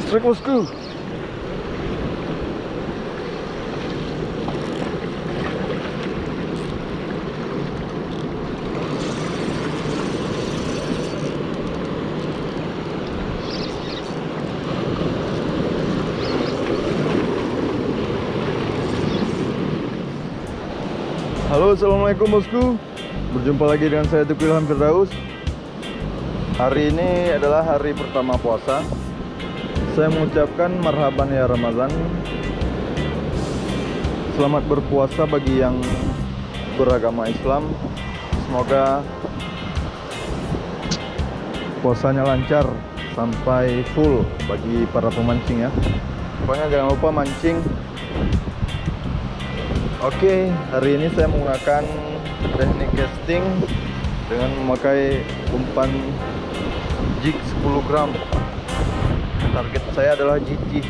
Strike bosku. Halo, assalamualaikum bosku. Berjumpa lagi dengan saya Teguh Ilham Firdaus. Hari ini adalah hari pertama puasa. Saya mengucapkan marhaban ya Ramadan. Selamat berpuasa bagi yang beragama Islam. Semoga puasanya lancar sampai full bagi para pemancing ya. Pokoknya jangan lupa mancing. Oke, hari ini saya menggunakan teknik casting dengan memakai umpan jig 10 gram. Target saya adalah GT.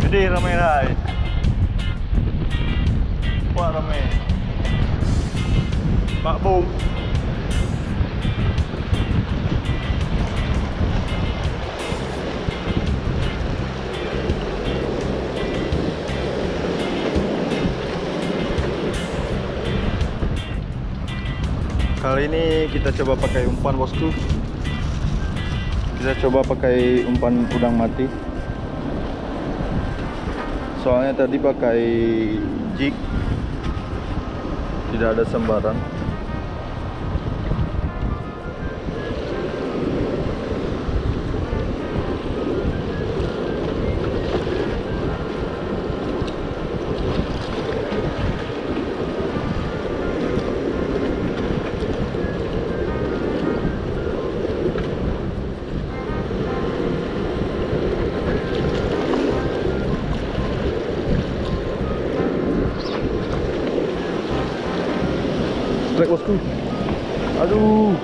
Gede ramai rai. Wah ramai. Pak Bom. Kali ini kita coba pakai umpan bosku. Kita coba pakai umpan udang mati. Soalnya tadi pakai jig, tidak ada sembaran. Strike bosku. Aduh.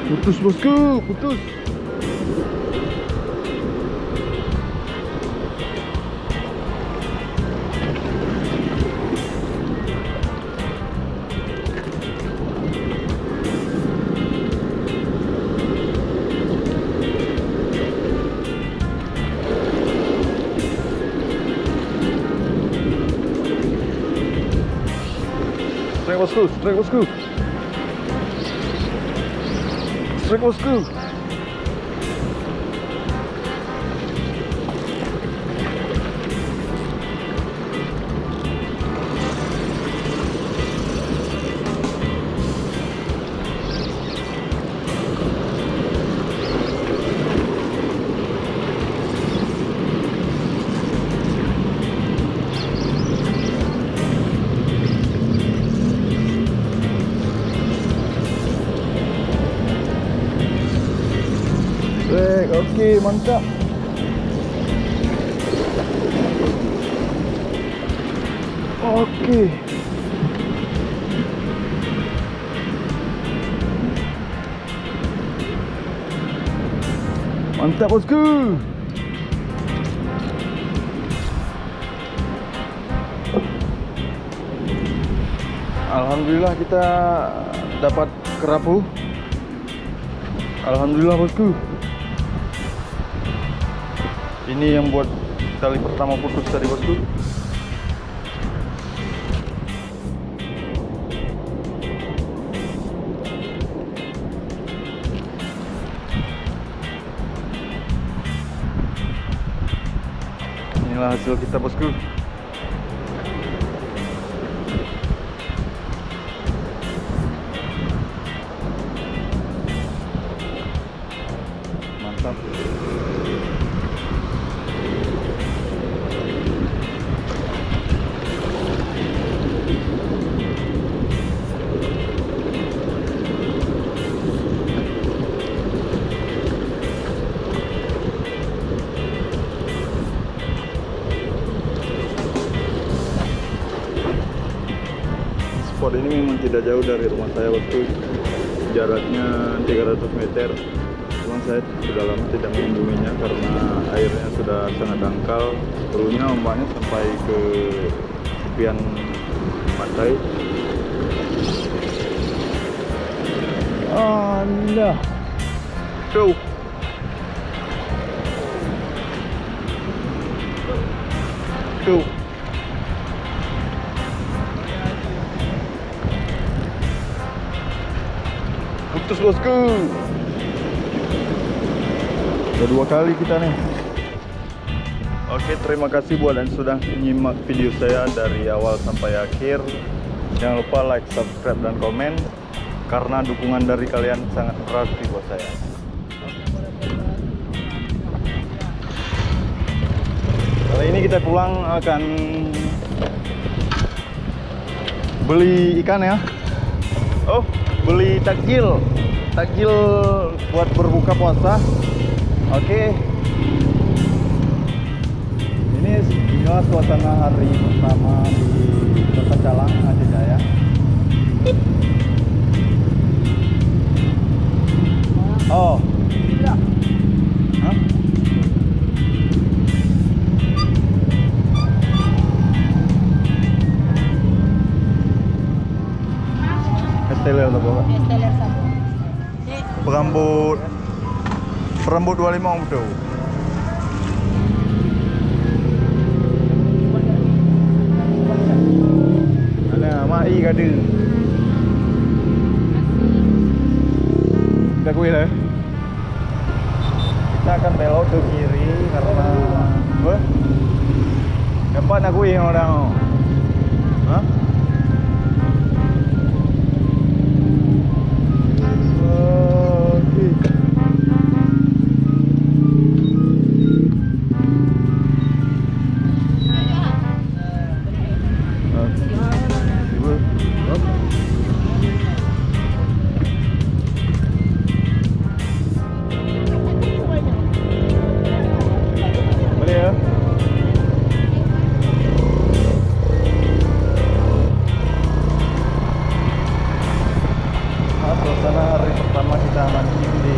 Putus bosku, putus. Strike bosku, strike bosku. Strike bosku. Oke, mantap. Oke. Mantap, bosku. Alhamdulillah kita dapat kerapu. Alhamdulillah, bosku. Ini yang buat kali pertama putus tadi, bosku. Inilah hasil kita, bosku. Mantap. Spot ini memang tidak jauh dari rumah saya, bosku. Jaraknya 300 meter. Cuman saya sudah lama tidak mengunjunginya karena airnya sudah sangat dangkal. Dulunya ombaknya sampai ke tepian pantai. Allah. Tuh. Tuh. Putus, bosku. Udah 2 kali kita nih. Oke, terima kasih buat yang sudah menyimak video saya dari awal sampai akhir. Jangan lupa like, subscribe, dan komen, karena dukungan dari kalian sangat berarti buat saya. Kali ini kita pulang akan beli ikan ya. Oh, beli takjil buat berbuka puasa. Oke. Inilah suasana hari pertama di Kota Calang, Aceh Jaya. Oh. Iya. Hah? Esteller atau apa? Esteller satu. Perambut 25 betul. Ada mai kade. Kita kuih lah. Kita akan belok ke kiri karena dapat nak kuih orang. Hah? Suasana hari pertama kita mancing di